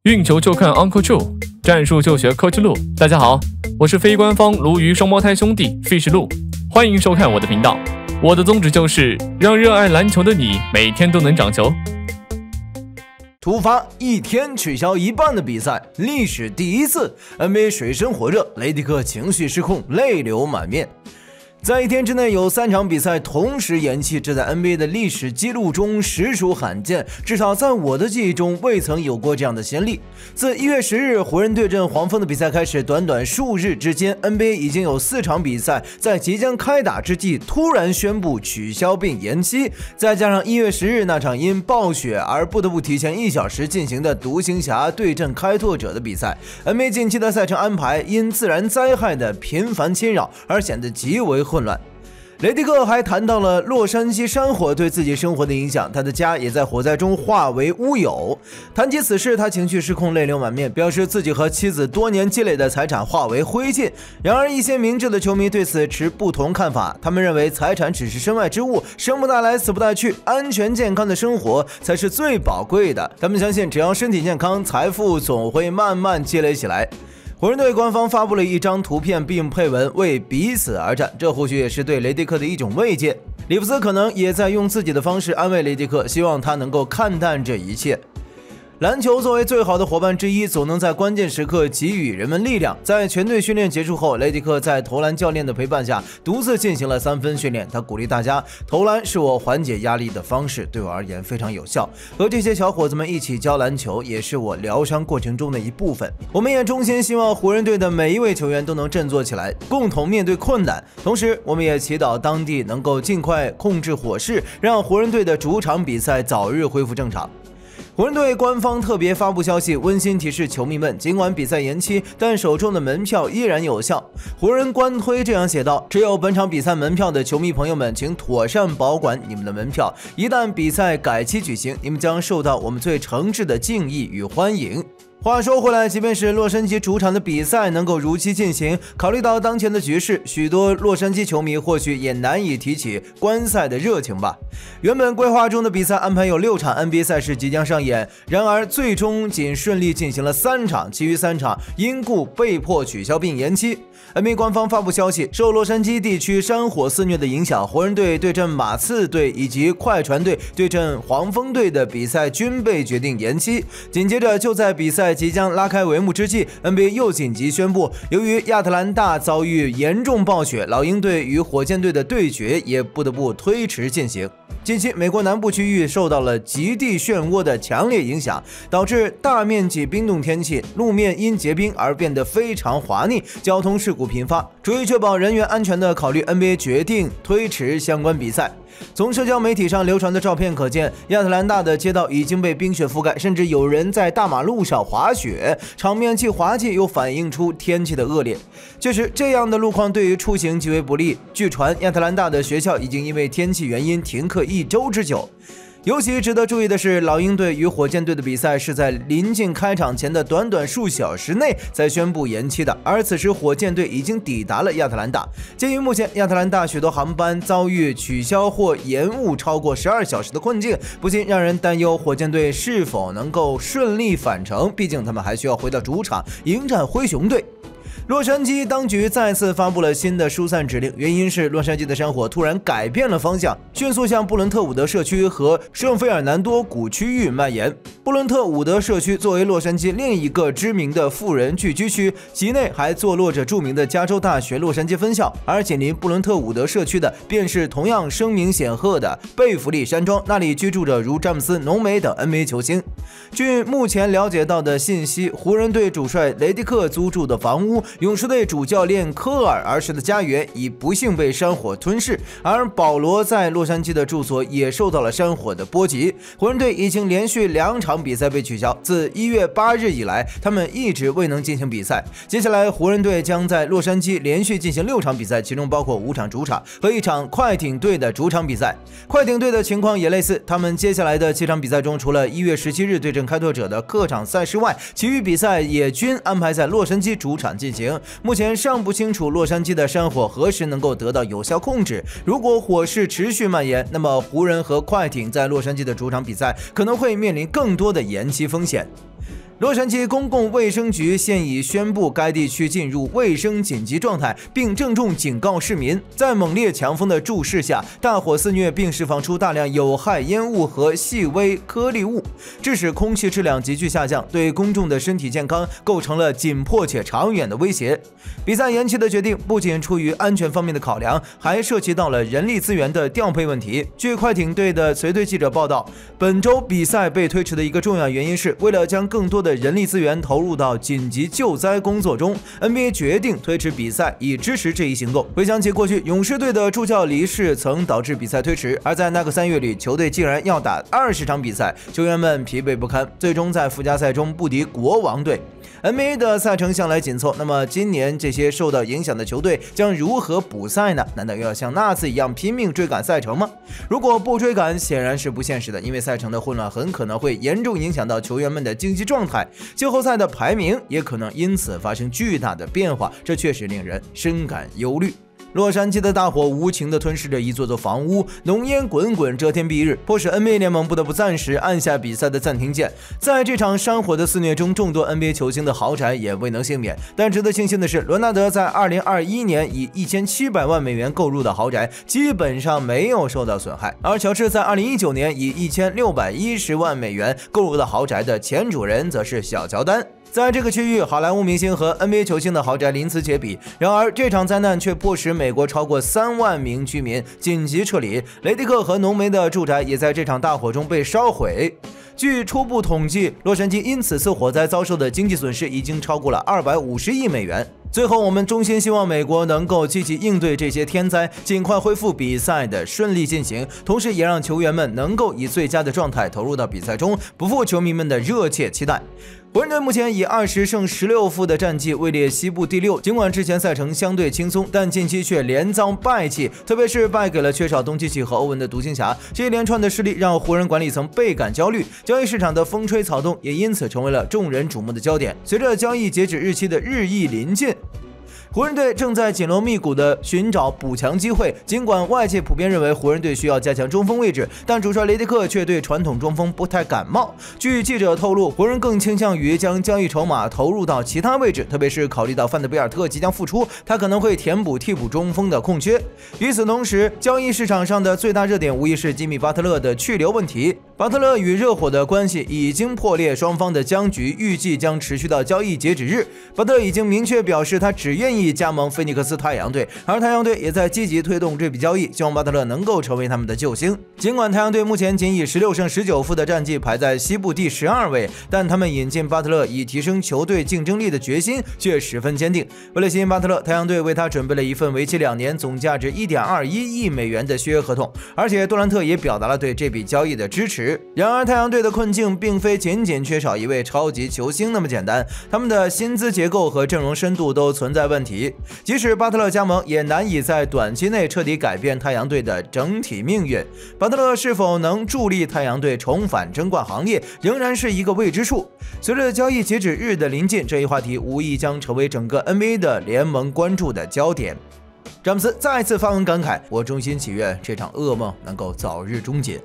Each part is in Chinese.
运球就看 Uncle Joe， 战术就学 Coach 陆。大家好，我是非官方鲈鱼双胞胎兄弟 Fish 陆，欢迎收看我的频道。我的宗旨就是让热爱篮球的你每天都能长球。突发一天取消一半的比赛，历史第一次 NBA 水深火热，雷迪克情绪失控，泪流满面。在一天之内有3场比赛同时延期，这在 NBA 的历史记录中实属罕见，至少在我的记忆中未曾有过这样的先例。自1月10日湖人对阵黄蜂的比赛开始，短短数日之间 NBA 已经有4场比赛在即将开打之际突然宣布取消并延期，再加上1月10日那场因暴雪而不得不提前1小时进行的独行侠对阵开拓者的比赛， NBA 近期的赛程安排因自然灾害的频繁侵扰而显得极为混乱。雷迪克还谈到了洛杉矶山火对自己生活的影响，他的家也在火灾中化为乌有。谈及此事，他情绪失控，泪流满面，表示自己和妻子多年积累的财产化为灰烬。然而，一些明智的球迷对此持不同看法，他们认为财产只是身外之物，生不带来，死不带去，安全健康的生活才是最宝贵的。他们相信，只要身体健康，财富总会慢慢积累起来。湖人队官方发布了一张图片，并配文为彼此而战，这或许也是对雷迪克的一种慰藉。里弗斯可能也在用自己的方式安慰雷迪克，希望他能够看淡这一切。篮球作为最好的伙伴之一，总能在关键时刻给予人们力量。在全队训练结束后，雷迪克在投篮教练的陪伴下独自进行了3分训练。他鼓励大家，投篮是我缓解压力的方式，对我而言非常有效。和这些小伙子们一起教篮球，也是我疗伤过程中的一部分。我们也衷心希望湖人队的每一位球员都能振作起来，共同面对困难。同时，我们也祈祷当地能够尽快控制火势，让湖人队的主场比赛早日恢复正常。湖人队官方特别发布消息，温馨提示球迷们，尽管比赛延期，但手中的门票依然有效。湖人官推这样写道：持有本场比赛门票的球迷朋友们，请妥善保管你们的门票，一旦比赛改期举行，你们将受到我们最诚挚的敬意与欢迎。话说回来，即便是洛杉矶主场的比赛能够如期进行，考虑到当前的局势，许多洛杉矶球迷或许也难以提起观赛的热情吧。原本规划中的比赛安排有6场 NBA 赛事即将上演，然而最终仅顺利进行了3场，其余3场因故被迫取消并延期。NBA 官方发布消息，受洛杉矶地区山火肆虐的影响，湖人队对阵马刺队以及快船队对阵黄蜂队的比赛均被决定延期。紧接着，就在比赛即将拉开帷幕之际， NBA 又紧急宣布，由于亚特兰大遭遇严重暴雪，老鹰队与火箭队的对决也不得不推迟进行。近期，美国南部区域受到了极地漩涡的强烈影响，导致大面积冰冻天气，路面因结冰而变得非常滑腻，交通事故频发。出于确保人员安全的考虑， NBA 决定推迟相关比赛。从社交媒体上流传的照片可见，亚特兰大的街道已经被冰雪覆盖，甚至有人在大马路上滑雪，场面既滑稽又反映出天气的恶劣。确实，这样的路况对于出行极为不利。据传，亚特兰大的学校已经因为天气原因停课1周之久。尤其值得注意的是，老鹰队与火箭队的比赛是在临近开场前的短短数小时内才宣布延期的，而此时火箭队已经抵达了亚特兰大。鉴于目前亚特兰大许多航班遭遇取消或延误超过12小时的困境，不禁让人担忧火箭队是否能够顺利返程，毕竟他们还需要回到主场迎战灰熊队。洛杉矶当局再次发布了新的疏散指令，原因是洛杉矶的山火突然改变了方向，迅速向布伦特伍德社区和圣菲尔南多谷区域蔓延。布伦特伍德社区作为洛杉矶另一个知名的富人聚居区，其内还坐落着著名的加州大学洛杉矶分校，而紧邻布伦特伍德社区的便是同样声名显赫的贝弗利山庄，那里居住着如詹姆斯、浓眉等 NBA 球星。据目前了解到的信息，湖人队主帅雷迪克租住的房屋，勇士队主教练科尔儿时的家园已不幸被山火吞噬，而保罗在洛杉矶的住所也受到了山火的波及。湖人队已经连续2场比赛被取消，自1月8日以来，他们一直未能进行比赛。接下来，湖人队将在洛杉矶连续进行6场比赛，其中包括5场主场和1场快艇队的主场比赛。快艇队的情况也类似，他们接下来的7场比赛中，除了1月17日对阵开拓者的客场赛事外，其余比赛也均安排在洛杉矶主场进行。目前尚不清楚洛杉矶的山火何时能够得到有效控制。如果火势持续蔓延，那么湖人和快艇在洛杉矶的主场比赛可能会面临更多的延期风险。洛杉矶公共卫生局现已宣布该地区进入卫生紧急状态，并郑重警告市民，在猛烈强风的注视下，大火肆虐并释放出大量有害烟雾和细微颗粒物，致使空气质量急剧下降，对公众的身体健康构成了紧迫且长远的威胁。比赛延期的决定不仅出于安全方面的考量，还涉及到了人力资源的调配问题。据快艇队的随队记者报道，本周比赛被推迟的一个重要原因是，为了将更多的人力资源投入到紧急救灾工作中， NBA 决定推迟比赛以支持这一行动。回想起过去，勇士队的助教离世曾导致比赛推迟，而在那个3月里，球队竟然要打20场比赛，球员们疲惫不堪，最终在附加赛中不敌国王队。NBA 的赛程向来紧凑，那么今年这些受到影响的球队将如何补赛呢？难道又要像那次一样拼命追赶赛程吗？如果不追赶，显然是不现实的，因为赛程的混乱很可能会严重影响到球员们的竞技状态，季后赛的排名也可能因此发生巨大的变化，这确实令人深感忧虑。洛杉矶的大火无情地吞噬着一座座房屋，浓烟滚滚，遮天蔽日，迫使 NBA 联盟不得不暂时按下比赛的暂停键。在这场山火的肆虐中，众多 NBA 球星的豪宅也未能幸免。但值得庆幸的是，罗纳德在2021年以1700万美元购入的豪宅基本上没有受到损害，而乔治在2019年以1610万美元购入的豪宅的前主人则是小乔丹。在这个区域，好莱坞明星和 NBA 球星的豪宅鳞次栉比。然而，这场灾难却迫使美国超过3万名居民紧急撤离。雷迪克和浓眉的住宅也在这场大火中被烧毁。据初步统计，洛杉矶因此次火灾遭受的经济损失已经超过了250亿美元。最后，我们衷心希望美国能够积极应对这些天灾，尽快恢复比赛的顺利进行，同时也让球员们能够以最佳的状态投入到比赛中，不负球迷们的热切期待。湖人队目前以20胜16负的战绩位列西部第6，尽管之前赛程相对轻松，但近期却连遭败绩，特别是败给了缺少东契奇和欧文的独行侠。这一连串的失利让湖人管理层倍感焦虑，交易市场的风吹草动也因此成为了众人瞩目的焦点。随着交易截止日期的日益临近，湖人队正在紧锣密鼓地寻找补强机会，尽管外界普遍认为湖人队需要加强中锋位置，但主帅雷迪克却对传统中锋不太感冒。据记者透露，湖人更倾向于将交易筹码投入到其他位置，特别是考虑到范德贝尔特即将复出，他可能会填补替补中锋的空缺。与此同时，交易市场上的最大热点无疑是吉米巴特勒的去留问题。巴特勒与热火的关系已经破裂，双方的僵局预计将持续到交易截止日。巴特勒已经明确表示，他只愿意加盟菲尼克斯太阳队，而太阳队也在积极推动这笔交易，希望巴特勒能够成为他们的救星。尽管太阳队目前仅以16胜19负的战绩排在西部第12位，但他们引进巴特勒以提升球队竞争力的决心却十分坚定。为了吸引巴特勒，太阳队为他准备了一份为期2年、总价值1.21亿美元的续约合同，而且杜兰特也表达了对这笔交易的支持。然而，太阳队的困境并非仅仅缺少一位超级球星那么简单，他们的薪资结构和阵容深度都存在问题。即使巴特勒加盟，也难以在短期内彻底改变太阳队的整体命运。巴特勒是否能助力太阳队重返争冠行列，仍然是一个未知数。随着交易截止日的临近，这一话题无疑将成为整个 NBA 的联盟关注的焦点。詹姆斯再次发文感慨：“我衷心祈愿这场噩梦能够早日终结。”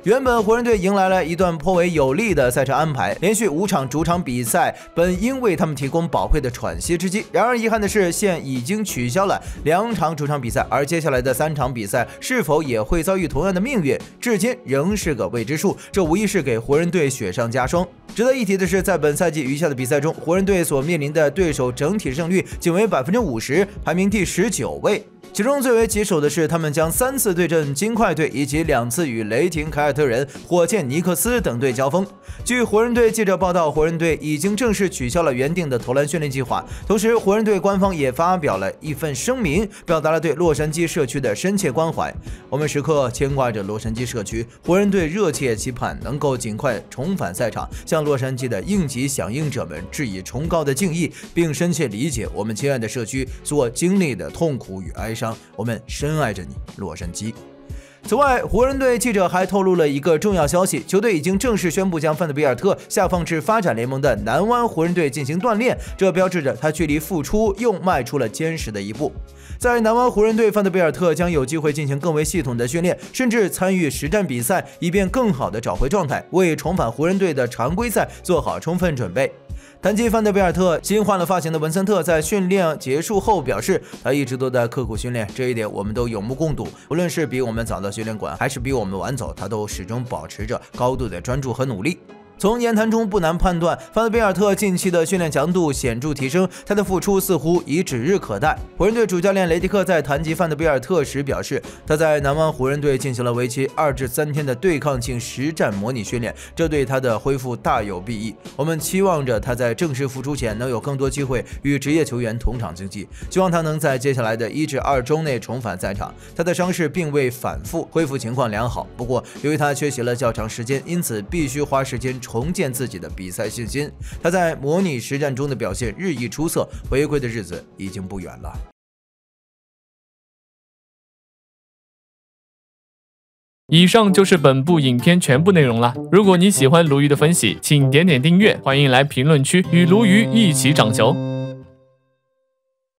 原本湖人队迎来了一段颇为有利的赛程安排，连续5场主场比赛本应为他们提供宝贵的喘息之机。然而遗憾的是，现已经取消了2场主场比赛，而接下来的3场比赛是否也会遭遇同样的命运，至今仍是个未知数。这无疑是给湖人队雪上加霜。值得一提的是，在本赛季余下的比赛中，湖人队所面临的对手整体胜率仅为50%，排名第19位。其中最为棘手的是，他们将3次对阵金块队，以及2次与雷霆、凯尔特人、火箭、尼克斯等队交锋。据湖人队记者报道，湖人队已经正式取消了原定的投篮训练计划。同时，湖人队官方也发表了一份声明，表达了对洛杉矶社区的深切关怀。我们时刻牵挂着洛杉矶社区，湖人队热切期盼能够尽快重返赛场，向洛杉矶的应急响应者们致以崇高的敬意，并深切理解我们亲爱的社区所经历的痛苦与哀伤。我们深爱着你，洛杉矶。此外，湖人队记者还透露了一个重要消息，球队已经正式宣布将范德比尔特下放至发展联盟的南湾湖人队进行锻炼，这标志着他距离复出又迈出了坚实的一步。在南湾湖人队，范德比尔特将有机会进行更为系统的训练，甚至参与实战比赛，以便更好地找回状态，为重返湖人队的常规赛做好充分准备。谈及范德比尔特，新换了发型的文森特在训练结束后表示，他一直都在刻苦训练，这一点我们都有目共睹。无论是比我们早到训练馆，还是比我们晚走，他都始终保持着高度的专注和努力。从言谈中不难判断，范德比尔特近期的训练强度显著提升，他的复出似乎已指日可待。湖人队主教练雷迪克在谈及范德比尔特时表示，他在南湾湖人队进行了为期2至3天的对抗性实战模拟训练，这对他的恢复大有裨益。我们期望着他在正式复出前能有更多机会与职业球员同场竞技，希望他能在接下来的1至2周内重返赛场。他的伤势并未反复，恢复情况良好，不过由于他缺席了较长时间，因此必须花时间重建自己的比赛信心。他在模拟实战中的表现日益出色，回归的日子已经不远了。以上就是本部影片全部内容了。如果你喜欢鲈鱼的分析，请点点订阅，欢迎来评论区与鲈鱼一起涨球。